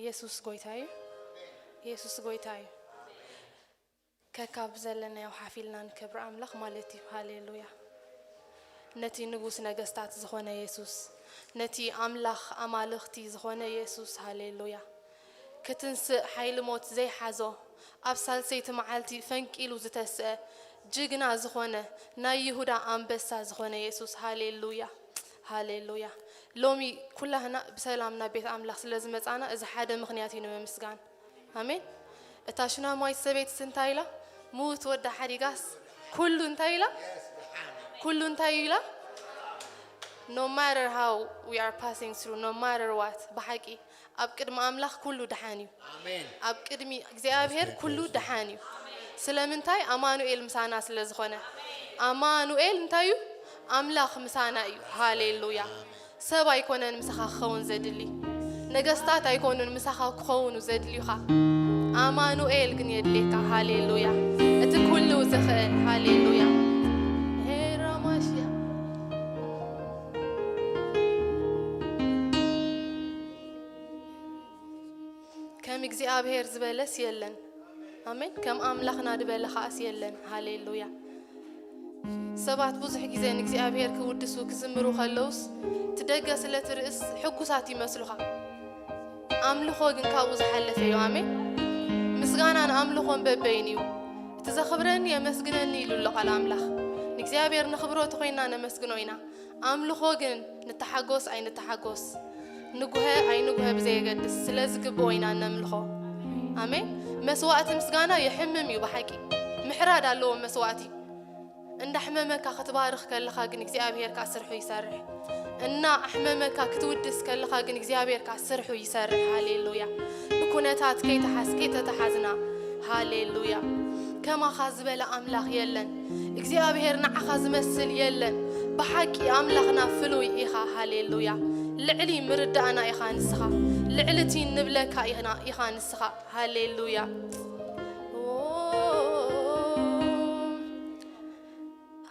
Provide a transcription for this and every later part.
ኢየሱስ ጎይታዬ ኢየሱስ ጎይታዬ ከካብ ዘለና ያው ሓፊልና ንክብር አምላኽ ማለት እዩ ሃሌሉያ ነቲ ንጉስ ነገስታት ዝኾነ ኢየሱስ ነቲ አምላኽ አማልኽቲ ዝኾነ ኢየሱስ ሃሌሉያ ክትንስ ሓይል ሞት ዘይሓዞ ኣብ ሳልሰይቲ መዓልቲ ፈንቂሉ ዝተስአ ጅግና ዝኾነ ናይ ይሁዳ አንበሳ ዝኾነ ኢየሱስ ሃሌሉያ ሃሌሉያ ሎሚ ኩላህና በሰላምና ቤት አምላኽ ስለዝመጻና እዚ ሓደ ምኽንያት እዩ ንምስጋን አሜን እታሽና ማይ ሰቤት ስንታይላ ሙት ወዳ ሓዲጋስ ኩሉ እንታይላ ኩሉ እንታይላ no matter how we are passing through no matter what በሐቂ ኣብ ቅድሚ አምላኽ ኩሉ ደሓን እዩ አሜን ኣብ ቅድሚ እግዚአብሔር ኩሉ ደሓን እዩ ስለምንታይ አማኑኤል ምሳና ስለዝኾነ አማኑኤል እንታይ እዩ አምላኽ ምሳና እዩ ሃሌሉያ ሰብ ኣይኮነን ምሳኻ ክኸውን ዘድሊ ነገስታት ኣይኮኑን ምሳኻ ክኾውኑ ዘድልዩኻ አማኑኤል ግን የድልካ ሃሌሉያ እቲ ኩሉ ዝኽእል ሃሌሉያ ከም እግዚአብሔር ዝበለስ የለን አሜን ከም አምላኽና ድበለኻስ የለን ሃሌሉያ ሰባት ብዙሕ ግዜ ንእግዚአብሔር ክውድሱ ክዝምሩ ከለውስ ትደገስ ለትርእስ ሕጉሳት ይመስሉኻ አምልኾ ግን ካብኡ ዝሓለፈ እዩ አሜን ምስጋናን አምልኾን በበይን እዩ እቲ ዘኽብረኒ የመስግነኒ ኢሉ ኣሎ ቃል አምላኽ ንእግዚአብሔር ንኽብሮ ተኾይና ነመስግኖ ኢና አምልኾ ግን ንተሓጎስ ኣይንተሓጎስ ንጉሄ ኣይንጉሄ ብዘየገድስ ስለዝግብኦ ኢና ነምልኾ አሜን መስዋዕቲ ምስጋና የሕምም እዩ በሐቂ ምሕራድ ኣለዎ መስዋዕቲ እንዳሕመመካ ክትባርኽ ከለኻ ግን እግዚአብሔር ካስርሑ ይሰርሕ እና ኣሕመመካ ክትውድስ ከለኻ ግን እግዚአብሔር ካስርሑ ይሰርሕ ሃሌሉያ ብኩነታት ከይተሓዝና ሃሌሉያ ከማኻ ዝበለ አምላኽ የለን እግዚአብሔር ንዓኻ ዝመስል የለን በሐቂ አምላኽና ፍሉይ ኢኻ ሃሌሉያ ልዕሊ ምርዳእና ኢኻ ንስኻ ልዕልቲ ንብለካ ኢኻ ንስኻ ሃሌሉያ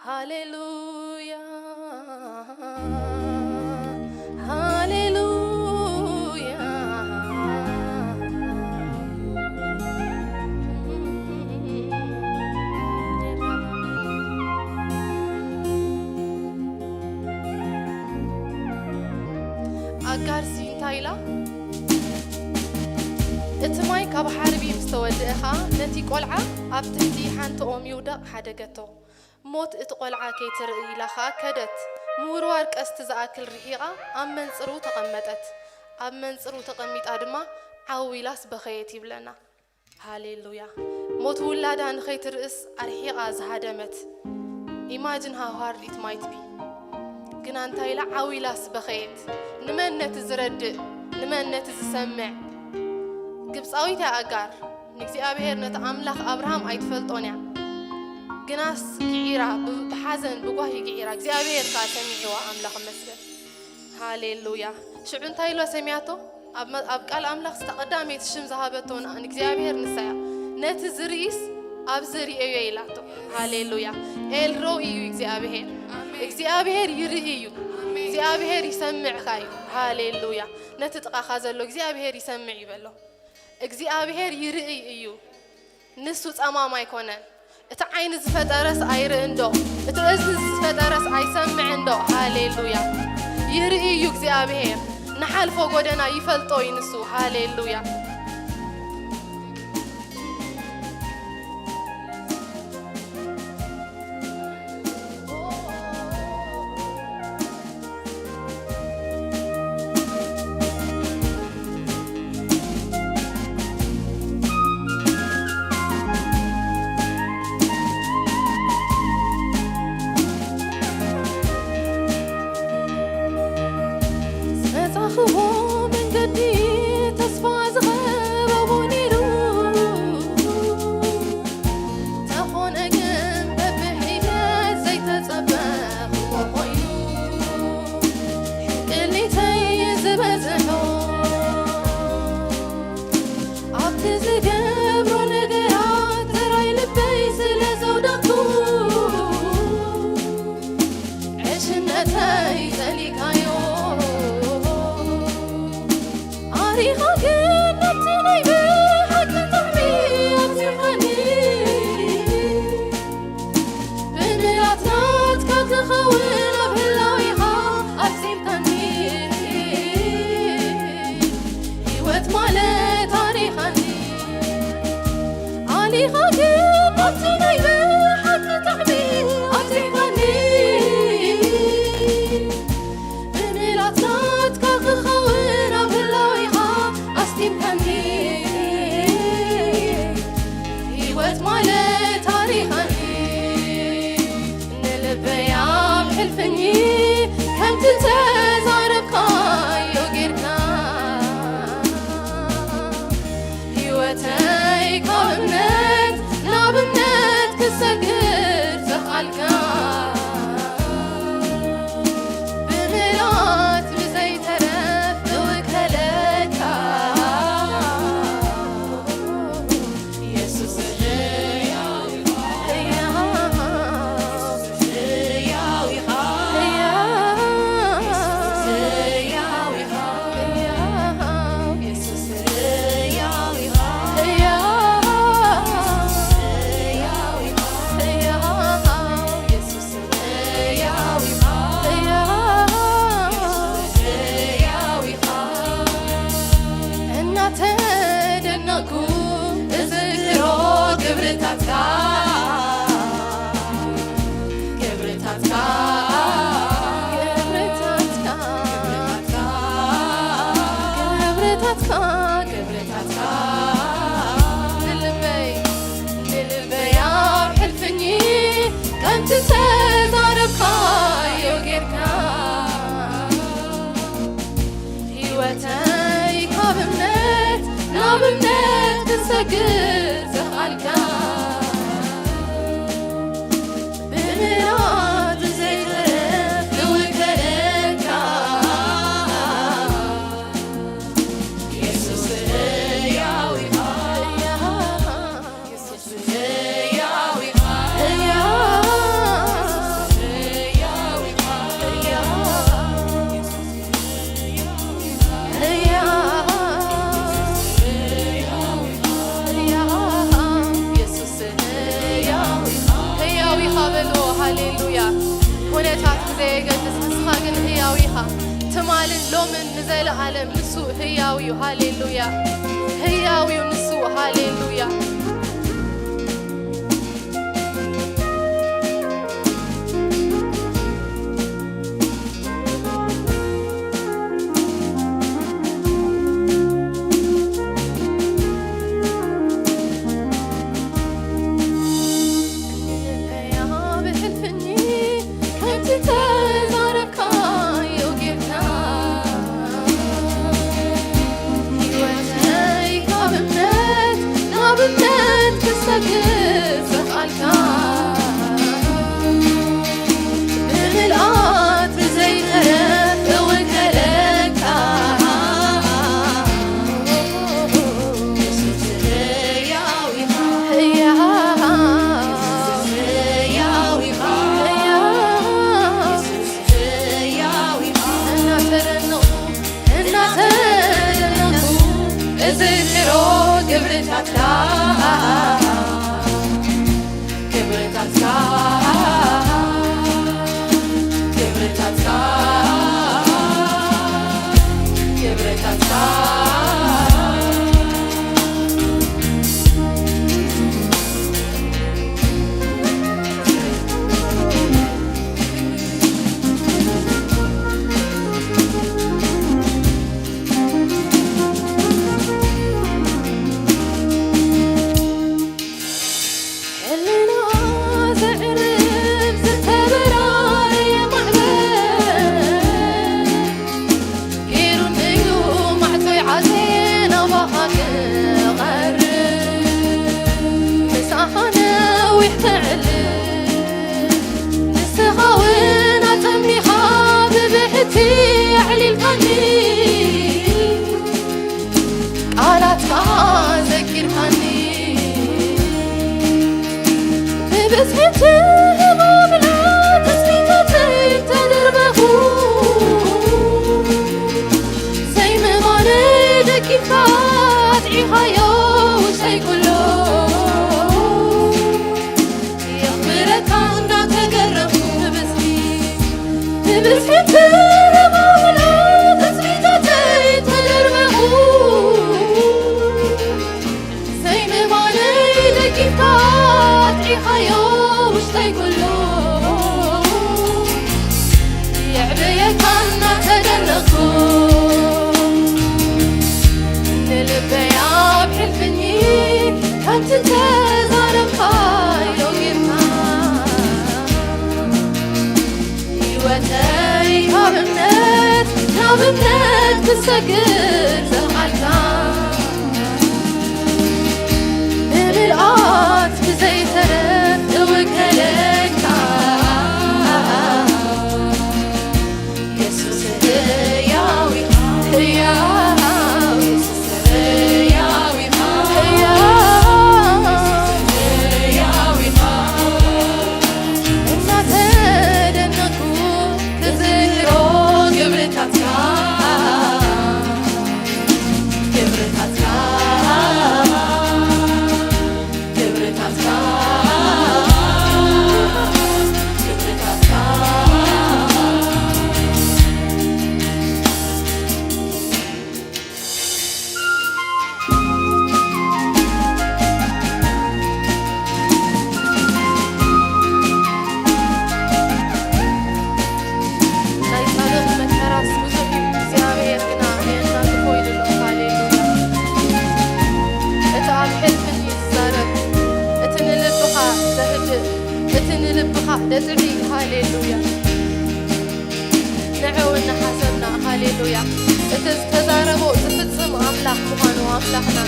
ሃሌሉያ ሃሌሉያ አጋርሲ እንታይላ እትማይ ካብ ሓርቢ ምስተወድእኻ ነቲ ቆልዓ ኣብ ትሕቲ ሓንቲ ኦም ይውደቕ ሓደገቶ ሞት እቲ ቆልዓ ከይትርኢ ኢላኻ ከደት ምውርዋር ቀስቲ ዝኣክል ርሒቓ ኣብ መንፅሩ ተቐመጠት ኣብ መንፅሩ ተቐሚጣ ድማ ዓዊላስ በኸየት ይብለና ሃሌሉያ ሞት ውላዳ ንኸይትርእስ ኣርሒቓ ዝሃደመት ኢማጅን ሃው ሃርድ ኢት ማይት ቢ ግን አንታይላ ዓዊላስ በኸየት ንመነት ዝረድእ ንመነት ዝሰምዕ ግብፃዊት ኣጋር ንእግዚአብሔር ነቲ አምላኽ አብርሃም ኣይትፈልጦን እያ ግናስ ግዒራ ብሓዘን ብጓሂ ግዒራ እግዚአብሔር ካ ሰሚዕዋ አምላኽ መስገን ሃሌሉያ ሽዑ እንታይ ኢሎ ሰሚያቶ ኣብ ቃል አምላኽ ዝተቐዳመይቲ ሽም ዝሃበቶ ንእግዚአብሔር ንሳያ ነቲ ዝርኢስ ኣብ ዝርአዮ ኢላቶ ሃሌሉያ ኤልሮኢ እዩ እግዚአብሔር እግዚአብሔር ይርኢ እዩ እግዚአብሔር ይሰምዕካ እዩ ሃሌሉያ ነቲ ጥቓኻ ዘሎ እግዚአብሔር ይሰምዕ ይበሎ እግዚአብሔር ይርኢ እዩ ንሱ ጸማም ኣይኮነን እቲ ዓይኒ ዝፈጠረስ ኣይርኢ እንዶ እቲ እዝኒ ዝፈጠረስ ኣይሰምዕ እንዶ ሃሌሉያ ይርኢ እዩ እግዚአብሔር ንሓልፎ ጎደና ይፈልጦ እዩ ንሱ ሃሌሉያ Ari ግብርታትካ ንልበይ ኣብ ሕልፍኒ ከምቲ ተዛረብካዮ ጌርካ ህይወተይ ካብ እምነት ናብ እምነት ክሰግድ ዘኽኣልካ ብምሕረት ዘይተረፍ ዝውከለካ ኢየሱስ ሕያው ኢኻ ኢየሱስ ሕያው ኢኻ ሃሌሉያ ሁነታት ግዜ የገድስ ንስኻ ግን ሕያው ኢኻ ትማልን ሎምን ንዘለዓለም ንሱ ሕያው እዩ ሃሌሉያ ሕያው እዩ ንሱ ሃሌሉያ እተዛረቦ ዝፍጽም ኣምላኽ ምዃኑ ኣምላኽና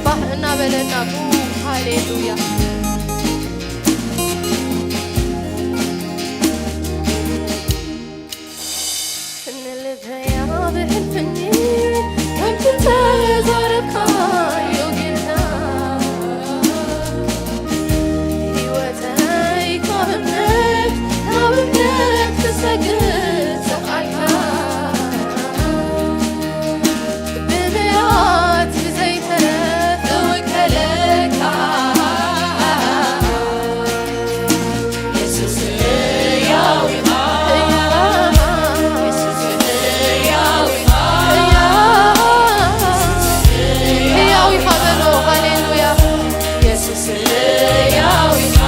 ባህ እናበለና ሃሌሉያ እንልበያ ብሕልፍኒ ከምቲ ተዛረብካ ዮጊና ህይወተይ ካብ እምነት ትሰግድ ሰቓልካ ብምያት ብዘይተረፍ እውከለካ ኢየሱስ ሕያው ኢኻ ኢየሱስ ሕያው ኢኻ ሕያው ኢኻ በሎ ሃሌሉያ ኢየሱስ ሕያው ኢኻ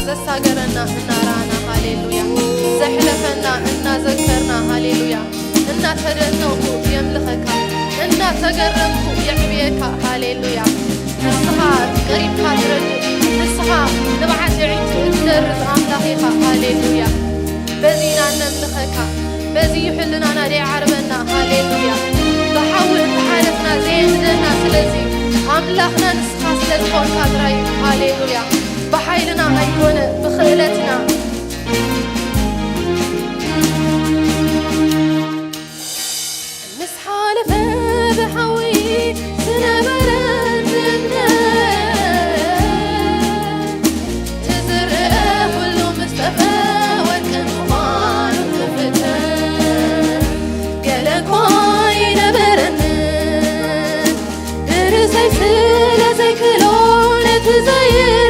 ዘሳገረና እናራና ሃሌሉያ ዘሕለፈና እናዘከርና ሃሌሉያ እናተደነቁ የምልኸካ እናተገረምኩ የዕብየካ ሃሌሉያ ንስኻ ቀሪብካ ትረድእ ንስኻ ንባዓል ዕይቱ እትደርዝ ኣምላኽ ኢኻ ሃሌሉያ በዚና ነምልኸካ በዚ ይሕልናና ደይዓርበና ሃሌሉያ ብሓዊ እንተሓለፍና ዘየድደና ስለዚ ኣምላኽና ንስኻ ስለዝኾንካ ጥራይ ሃሌሉያ بحيلنا أيونا بخيلتنا مسحالة بحوي سنبرتنا تزرق كله مستفى والكنوان وكفتان قالك واي نبرنا برزي سلا زي كلون تزير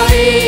Yeah.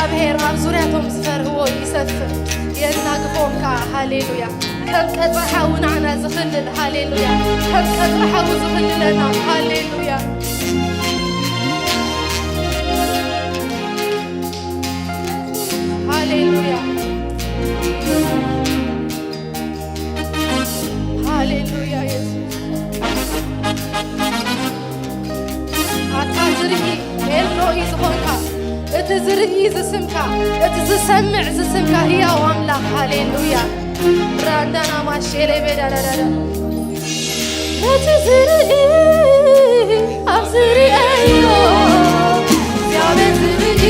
እግዚአብሔር ኣብ ዙርያቶም ዝፈርህዎ ይሰፍር የናግፎም ካ ሃሌሉያ ከም ቀጥረሓው ንዓና ዝኽልል ሃሌሉያ ከም ቀጥረሓው ዝኽልለና ሃሌሉያ ሃሌሉያ ሃሌሉያ ኢየሱስ ኣታዝርኢ ኤልሮኢ ዝኾንካ እቲ ዝርኢ ዝስምካ እቲ ዝሰምዕ ዝስምካ ሕያው ኣምላኽ ሃሌሉያ ራንዳና ማሼሌ ቤዳዳዳዳ እቲ ዝርኢ ኣብ ዝርአዮ እግዚአብሔር ዝርኢ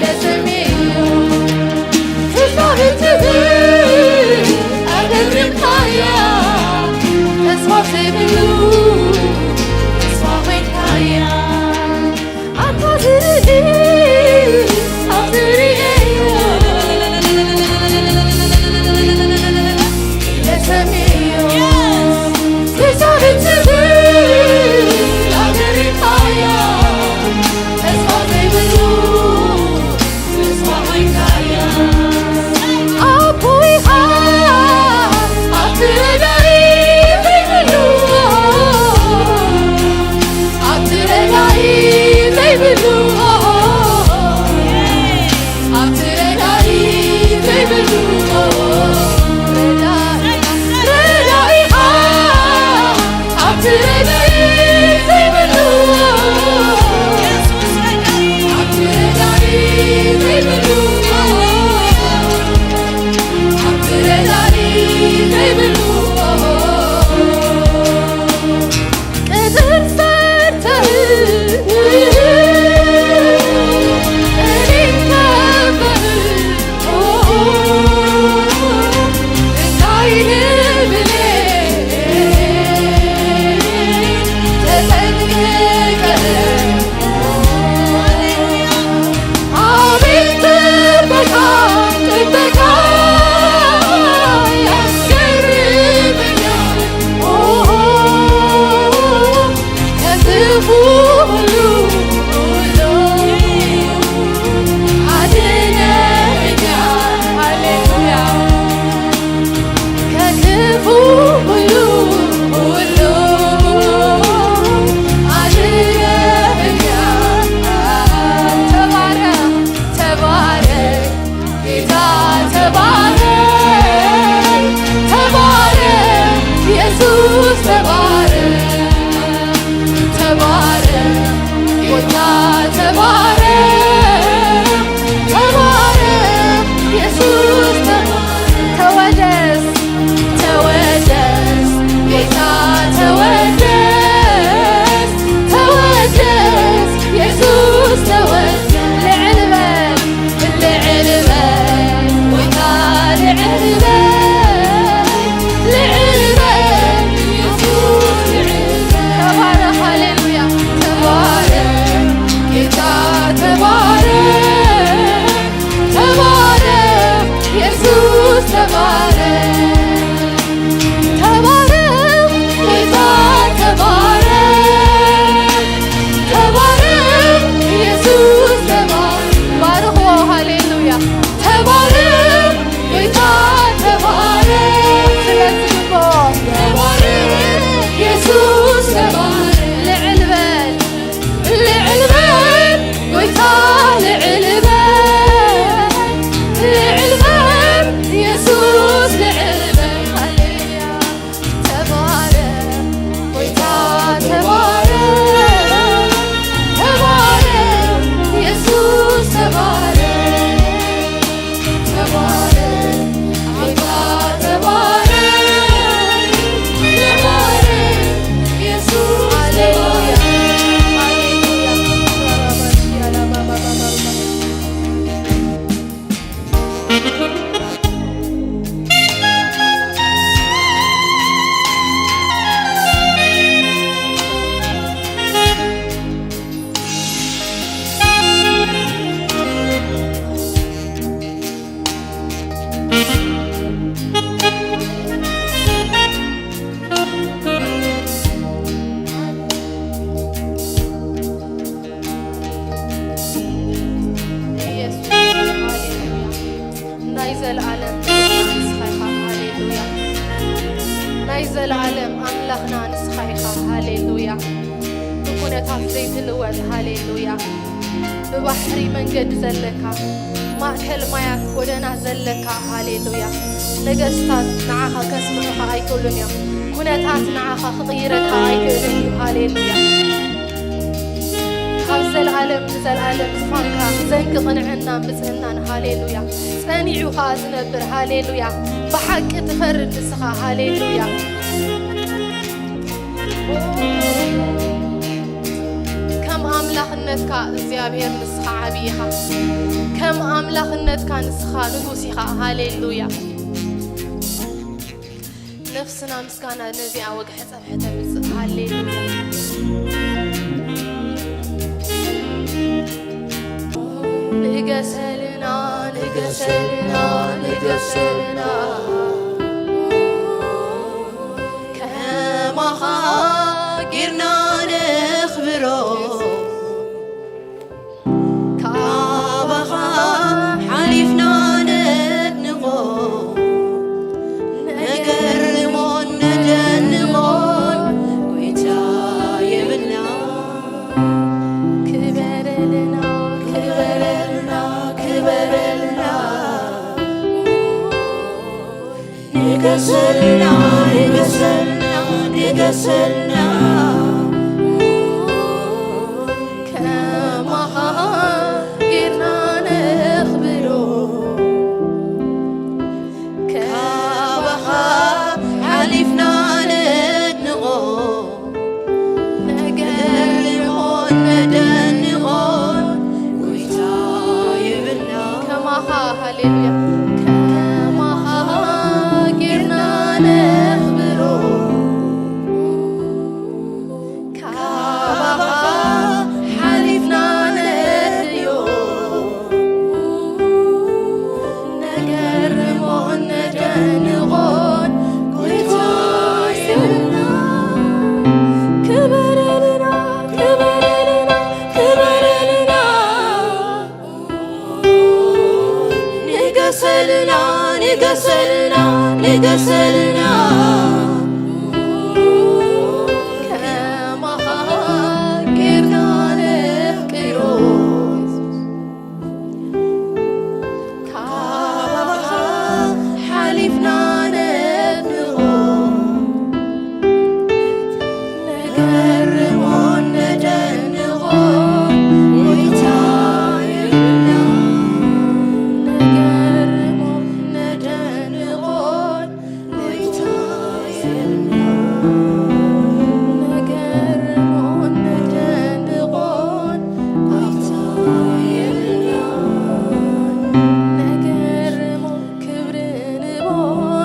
ለሰሜዮ እግዚአብሔር ዝርኢ ኣገርምካያ ተስፋ ዘይብሉ ተስፋ ኮይንካያ ኣታ ዝርኢ ኣብ ዝርአዮ ለሰሜዮ እግዚአብሔር ዝርኢ مصحف زيت الواد هاليلويا ببحري من قد زلكا مأكل مايات ودنا زلكا هاليلويا نقصتات نعاها كسمعها أيكولن يوم كنتات نعاها خطيرتها أيكولن يوم هاليلويا خبز العالم نزل العالم زفانكا زنك قنعنا مزهنا هاليلويا سانيعو خازنبر هاليلويا بحق تفرد نسخة هاليلويا كم أملاخنتك زيابير نسخة عبيها كم أملاخنتك نسخة نقوسيها هاليلويا نفسنا مسكانا نزيع وقحة صفحة مزق هاليلويا نقسلنا نقسلنا نقسلنا كما قرنا نخبره كابخا حلفنا ندنقو نقرمون ندنقون ويتا يبلنا كبرلنا كبرلنا كبرلنا نقسلنا نقسلنا نقسلنا كما قرنا نخبره كابخا حلفنا ندنقو نقرمون ندنقون ويتا يبلنا كما هاليلويا كما قرنا نخبره نقسلنا نقسلنا كما قرنا نخبره كابخا حلفنا ندنقو نقرمون ندنقون ويتا يبلنا نقرمون ندنقون ويتا يبلنا نقرمون ندنقون ويتا يبلنا نقرمون كبر نبون